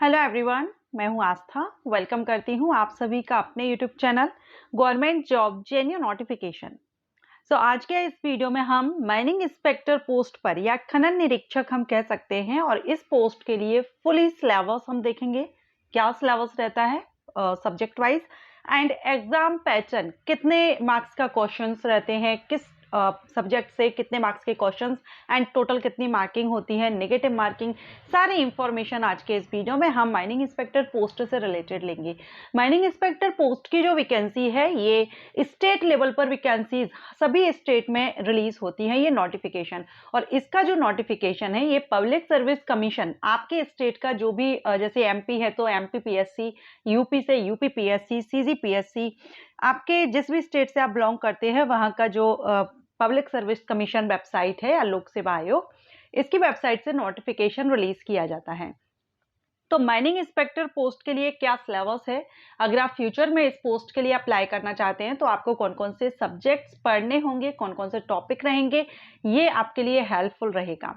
Hello everyone, मैं हूं आस्था। Welcome करती हूं आप सभी का अपने YouTube channel government job genuine notification. आज के इस वीडियो में हम माइनिंग इंस्पेक्टर पोस्ट पर या खनन निरीक्षक हम कह सकते हैं, और इस पोस्ट के लिए फुली सिलेबस हम देखेंगे। क्या सिलेबस रहता है subject wise, and exam pattern, कितने मार्क्स का क्वेश्चंस रहते हैं, किस सब्जेक्ट से कितने मार्क्स के क्वेश्चंस, एंड टोटल कितनी मार्किंग होती है, नेगेटिव मार्किंग, सारी इंफॉर्मेशन आज के इस वीडियो में हम माइनिंग इंस्पेक्टर पोस्ट से रिलेटेड लेंगे। माइनिंग इंस्पेक्टर पोस्ट की जो वैकेंसी है, ये स्टेट लेवल पर वैकेंसीज सभी स्टेट में रिलीज होती है ये नोटिफिकेशन। और इसका जो नोटिफिकेशन है, ये पब्लिक सर्विस कमीशन आपके स्टेट का जो भी जैसे एमपी है तो एमपी पीएससी, यूपी से यूपी पीएससी, सीजी पीएससी, आपके जिस भी स्टेट से आप बिलोंग करते हैं वहां का जो पब्लिक सर्विस कमीशन वेबसाइट है या लोक सेवा आयोग, इसकी वेबसाइट से नोटिफिकेशन रिलीज किया जाता है। तो माइनिंग इंस्पेक्टर पोस्ट के लिए क्या सिलेबस है, अगर आप फ्यूचर में इस पोस्ट के लिए अप्लाई करना चाहते हैं तो आपको कौन कौन से सब्जेक्ट्स पढ़ने होंगे, कौन कौन से टॉपिक रहेंगे, ये आपके लिए हेल्पफुल रहेगा।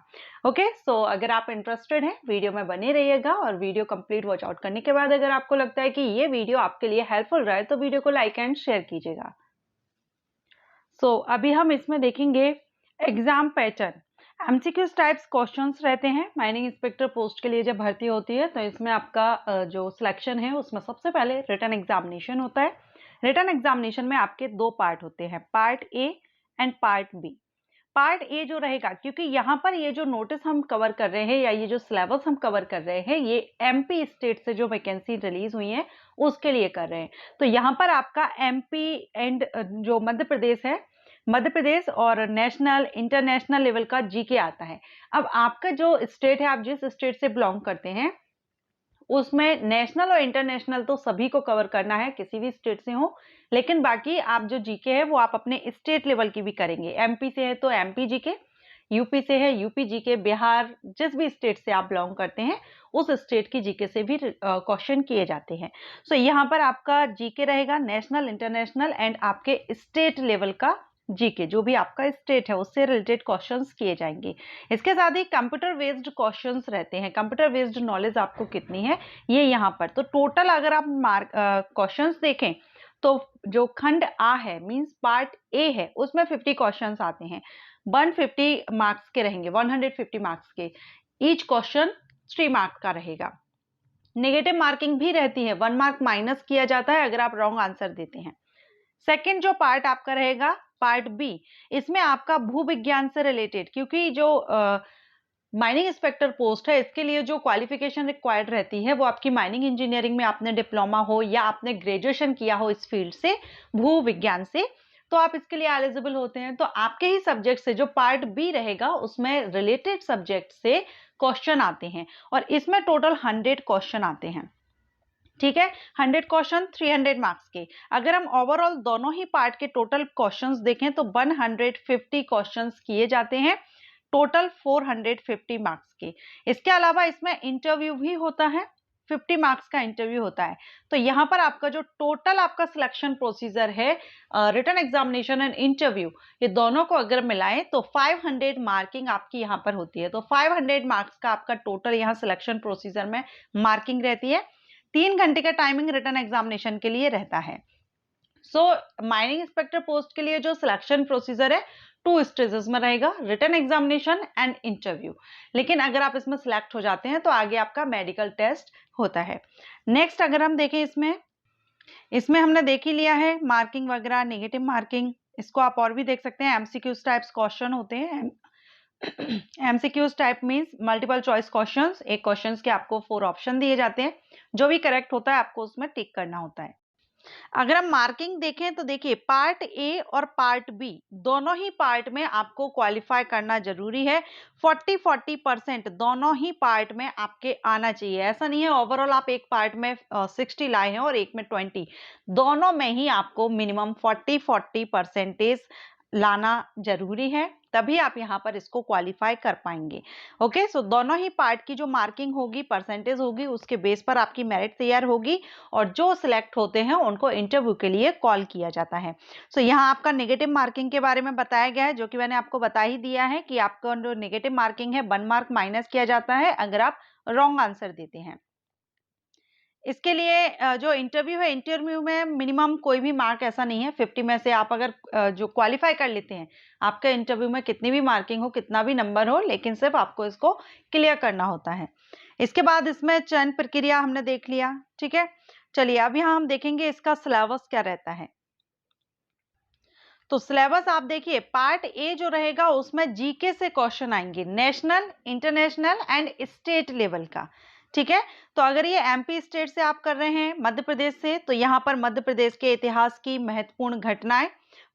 ओके, अगर आप इंटरेस्टेड हैं वीडियो में बने रहिएगा, और वीडियो कंप्लीट वॉच आउट करने के बाद अगर आपको लगता है कि ये वीडियो आपके लिए हेल्पफुल रहा है तो वीडियो को लाइक एंड शेयर कीजिएगा। अभी हम इसमें देखेंगे exam pattern. MCQs types questions रहते हैं माइनिंग इंस्पेक्टर पोस्ट के लिए। जब भर्ती होती है तो इसमें आपका जो सिलेक्शन है उसमें सबसे पहले रिटन एग्जामिनेशन होता है। रिटन एग्जामिनेशन में आपके दो पार्ट होते हैं, part A and part B. Part A जो रहेगा, क्योंकि यहाँ पर ये जो नोटिस हम कवर कर रहे हैं या ये जो सिलेबस हम कवर कर रहे हैं, ये एमपी स्टेट से जो वैकेंसी रिलीज हुई है उसके लिए कर रहे हैं। तो यहाँ पर आपका एमपी एंड जो मध्य प्रदेश है, मध्य प्रदेश और नेशनल इंटरनेशनल लेवल का जीके आता है। अब आपका जो स्टेट है, आप जिस स्टेट से बिलोंग करते हैं उसमें नेशनल और इंटरनेशनल तो सभी को कवर करना है, किसी भी स्टेट से हो, लेकिन बाकी आप जो जीके है वो आप अपने स्टेट लेवल की भी करेंगे। एमपी से है तो एमपी जीके, यूपी से है यूपी जीके, बिहार, जिस भी स्टेट से आप बिलोंग करते हैं उस स्टेट की जीके से भी क्वेश्चन किए जाते हैं। यहाँ पर आपका जीके रहेगा नेशनल, इंटरनेशनल एंड आपके स्टेट लेवल का जीके, जो भी आपका स्टेट है उससे रिलेटेड क्वेश्चंस किए जाएंगे। इसके साथ ही कंप्यूटर बेस्ड क्वेश्चंस रहते हैं। कंप्यूटर बेस्ड नॉलेज आपको कितनी है ये यहाँ पर, तो टोटल अगर आप क्वेश्चंस देखें तो जो खंड आ है, मींस पार्ट ए है, उसमें 50 क्वेश्चंस आते हैं। 150 मार्क्स के रहेंगे, 150 मार्क्स के। ईच क्वेश्चन 3 मार्क्स का रहेगा। नेगेटिव मार्किंग भी रहती है, 1 मार्क माइनस किया जाता है अगर आप रॉन्ग आंसर देते हैं। सेकेंड जो पार्ट आपका रहेगा, पार्ट बी, इसमें आपका भूविज्ञान से रिलेटेड, क्योंकि जो माइनिंग इंस्पेक्टर पोस्ट है इसके लिए जो क्वालिफिकेशन रिक्वायर्ड रहती है वो आपकी माइनिंग इंजीनियरिंग में आपने डिप्लोमा हो या आपने ग्रेजुएशन किया हो इस फील्ड से, भूविज्ञान से, तो आप इसके लिए एलिजिबल होते हैं। तो आपके ही सब्जेक्ट से जो पार्ट बी रहेगा उसमें रिलेटेड सब्जेक्ट से क्वेश्चन आते हैं, और इसमें टोटल 100 क्वेश्चन आते हैं। ठीक है, 100 क्वेश्चन 300 मार्क्स के। अगर हम ओवरऑल दोनों ही पार्ट के टोटल क्वेश्चंस देखें तो 150 क्वेश्चंस किए जाते हैं, टोटल 450 मार्क्स के। इसके अलावा इसमें इंटरव्यू भी होता है, 50 मार्क्स का इंटरव्यू होता है। तो यहाँ पर आपका जो टोटल आपका सिलेक्शन प्रोसीजर है, रिटन एग्जामिनेशन एंड इंटरव्यू, ये दोनों को अगर मिलाएं तो 500 मार्किंग आपकी यहाँ पर होती है। तो 500 मार्क्स का आपका टोटल यहाँ सिलेक्शन प्रोसीजर में मार्किंग रहती है। 3 घंटे का टाइमिंग रिटन एग्जामिनेशन के लिए रहता है। माइनिंग इंस्पेक्टर पोस्ट के लिए जो सिलेक्शन प्रोसीजर है 2 स्टेजेस में रहेगा, रिटन एग्जामिनेशन एंड इंटरव्यू। लेकिन अगर आप इसमें सिलेक्ट हो जाते हैं तो आगे आपका मेडिकल टेस्ट होता है। नेक्स्ट अगर हम देखें, इसमें हमने देख ही लिया है मार्किंग वगैरह, नेगेटिव मार्किंग, इसको आप और भी देख सकते हैं। एमसीक्यूज टाइप्स क्वेश्चन होते हैं। MCQs type means multiple choice questions. एक क्वेश्चंस के आपको 4 ऑप्शन दिए जाते हैं, जो भी करेक्ट होता है आपको उसमें टिक करना होता है। अगर हम मार्किंग देखें तो देखिए, पार्ट ए और पार्ट बी दोनों ही पार्ट में आपको क्वालिफाई करना जरूरी है। 40-40% दोनों ही पार्ट में आपके आना चाहिए। ऐसा नहीं है ओवरऑल आप एक पार्ट में 60 लाए हैं और एक में 20, दोनों में ही आपको मिनिमम 40-40% लाना जरूरी है, तभी आप यहाँ पर इसको क्वालिफाई कर पाएंगे। ओके, दोनों ही पार्ट की जो मार्किंग होगी, परसेंटेज होगी, उसके बेस पर आपकी मेरिट तैयार होगी, और जो सिलेक्ट होते हैं उनको इंटरव्यू के लिए कॉल किया जाता है। यहाँ आपका नेगेटिव मार्किंग के बारे में बताया गया है, जो कि मैंने आपको बता ही दिया है कि आपका जो नेगेटिव मार्किंग है 1 मार्क माइनस किया जाता है अगर आप रॉन्ग आंसर देते हैं। इसके लिए जो इंटरव्यू है, इंटरव्यू में मिनिमम कोई भी मार्क ऐसा नहीं है, 50 में से आप अगर जो क्वालिफाई कर लेते हैं, आपका इंटरव्यू में कितनी भी मार्किंग हो, कितना भी नंबर हो, लेकिन सिर्फ आपको इसको क्लियर करना होता है। इसके बाद इसमें चयन प्रक्रिया हमने देख लिया, ठीक है। चलिए अब यहाँ हम देखेंगे इसका सिलेबस क्या रहता है। तो सिलेबस आप देखिए, पार्ट ए जो रहेगा उसमें जीके से क्वेश्चन आएंगे, national, international and state level का, ठीक है। तो अगर ये एमपी स्टेट से आप कर रहे हैं, मध्य प्रदेश से, तो यहाँ पर मध्य प्रदेश के इतिहास की महत्वपूर्ण घटनाएं,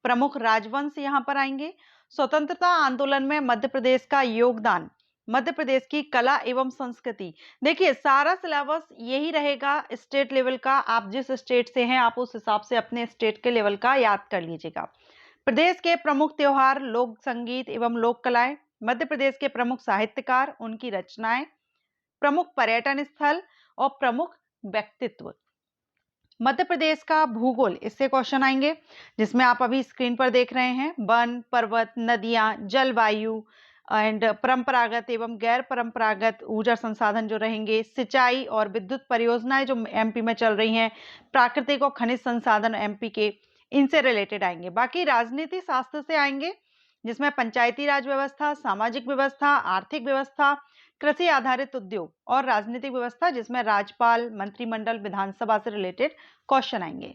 प्रमुख राजवंश यहाँ पर आएंगे, स्वतंत्रता आंदोलन में मध्य प्रदेश का योगदान, मध्य प्रदेश की कला एवं संस्कृति। देखिए सारा सिलेबस यही रहेगा स्टेट लेवल का, आप जिस स्टेट से हैं आप उस हिसाब से अपने स्टेट के लेवल का याद कर लीजिएगा। प्रदेश के प्रमुख त्योहार, लोक संगीत एवं लोक कलाएं, मध्य प्रदेश के प्रमुख साहित्यकार, उनकी रचनाएं, प्रमुख पर्यटन स्थल और प्रमुख व्यक्तित्व। मध्य प्रदेश का भूगोल, इससे क्वेश्चन आएंगे, जिसमें आप अभी स्क्रीन पर देख रहे हैं, वन, पर्वत, नदियां, जलवायु एंड परंपरागत एवं गैर परंपरागत ऊर्जा संसाधन जो रहेंगे, सिंचाई और विद्युत परियोजनाएं जो एमपी में चल रही हैं, प्राकृतिक और खनिज संसाधन एमपी के, इनसे रिलेटेड आएंगे। बाकी राजनीति शास्त्र से आएंगे, जिसमें पंचायती राज व्यवस्था, सामाजिक व्यवस्था, आर्थिक व्यवस्था, कृषि आधारित उद्योग और राजनीतिक व्यवस्था, जिसमें राज्यपाल, मंत्रिमंडल, विधानसभा से रिलेटेड क्वेश्चन आएंगे।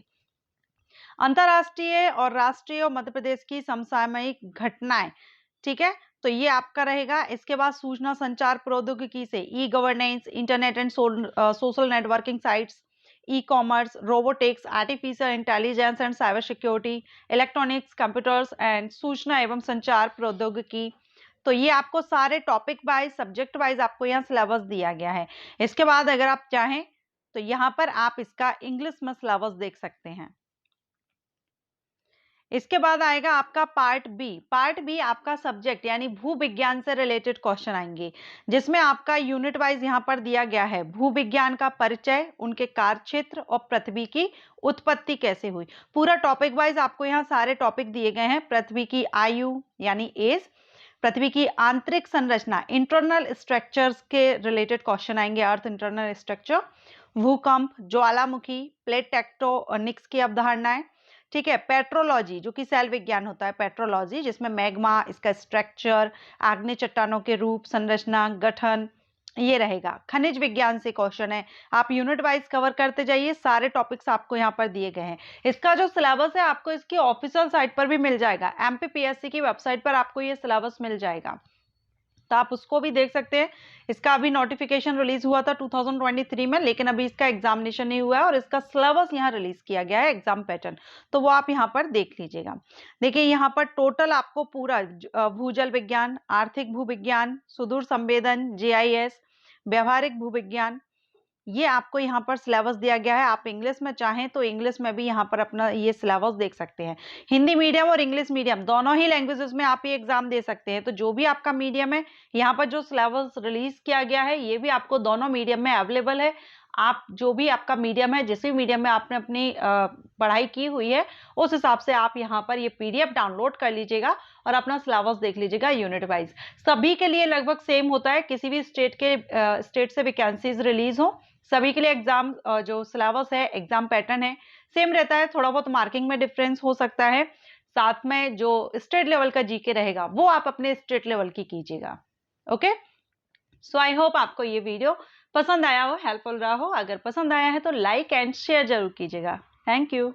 अंतरराष्ट्रीय और राष्ट्रीय और मध्य प्रदेश की समसामयिक घटनाएं, ठीक है, तो ये आपका रहेगा। इसके बाद सूचना संचार प्रौद्योगिकी से e governance, internet and social networking sites, e commerce, robotics, artificial intelligence and cyber security, electronics, computers and सूचना एवं संचार प्रौद्योगिकी। तो ये आपको सारे टॉपिक वाइज, सब्जेक्ट वाइज आपको यहाँ सिलेबस दिया गया है। इसके बाद अगर आप चाहें तो यहाँ पर आप इसका इंग्लिश में सिलेबस देख सकते हैं। इसके बाद आएगा आपका पार्ट बी। पार्ट बी आपका सब्जेक्ट यानी भूविज्ञान से रिलेटेड क्वेश्चन आएंगे, जिसमें आपका यूनिट वाइज यहाँ पर दिया गया है, भूविज्ञान का परिचय, उनके कार्यक्षेत्र और पृथ्वी की उत्पत्ति कैसे हुई। पूरा टॉपिक वाइज आपको यहाँ सारे टॉपिक दिए गए हैं। पृथ्वी की आयु यानी एज, पृथ्वी की आंतरिक संरचना, इंटरनल स्ट्रक्चर्स के रिलेटेड क्वेश्चन आएंगे, अर्थ इंटरनल स्ट्रक्चर, भूकंप, ज्वालामुखी, प्लेट टेक्टोनिक्स की अवधारणाएं, ठीक है, पेट्रोलॉजी जो कि सेल विज्ञान होता है, पेट्रोलॉजी जिसमें मैग्मा, इसका स्ट्रक्चर, आग्नेय चट्टानों के रूप, संरचना, गठन, ये रहेगा। खनिज विज्ञान से क्वेश्चन है, आप यूनिट वाइज कवर करते जाइए, सारे टॉपिक्स आपको यहाँ पर दिए गए हैं। इसका जो सिलेबस है आपको इसकी ऑफिशियल साइट पर भी मिल जाएगा, एमपीपीएससी की वेबसाइट पर आपको ये सिलेबस मिल जाएगा, तो आप उसको भी देख सकते हैं। इसका अभी नोटिफिकेशन रिलीज हुआ था 2023 में, लेकिन अभी इसका एग्जामिनेशन नहीं हुआ है और इसका सिलेबस यहाँ रिलीज किया गया है, एग्जाम पैटर्न, तो वो आप यहाँ पर देख लीजिएगा। देखिए यहाँ पर टोटल आपको पूरा भूजल विज्ञान, आर्थिक भूविज्ञान, सुदूर संवेदन, जीआईएस, व्यवहारिक भूविज्ञान, ये आपको यहाँ पर सिलेबस दिया गया है। आप इंग्लिश में चाहें तो इंग्लिश में भी यहाँ पर अपना ये सिलेबस देख सकते हैं। हिंदी मीडियम और इंग्लिश मीडियम दोनों ही लैंग्वेजेस में आप ये एग्जाम दे सकते हैं। तो जो भी आपका मीडियम है, यहाँ पर जो सिलेबस रिलीज किया गया है ये भी आपको दोनों मीडियम में अवेलेबल है। आप जो भी आपका मीडियम है, जिस भी मीडियम में आपने अपनी पढ़ाई की हुई है, उस हिसाब से आप यहाँ पर ये पीडीएफ डाउनलोड कर लीजिएगा और अपना सिलेबस देख लीजिएगा यूनिट वाइज। सभी के लिए लगभग सेम होता है, किसी भी स्टेट से वैकेंसीज रिलीज हो, सभी के लिए एग्जाम जो सिलेबस है, एग्जाम पैटर्न है, सेम रहता है। थोड़ा बहुत मार्किंग में डिफरेंस हो सकता है, साथ में जो स्टेट लेवल का जीके रहेगा वो आप अपने स्टेट लेवल की कीजिएगा। ओके, सो आई होप आपको ये वीडियो पसंद आया हो, हेल्पफुल रहा हो। अगर पसंद आया है तो लाइक एंड शेयर जरूर कीजिएगा। Thank you.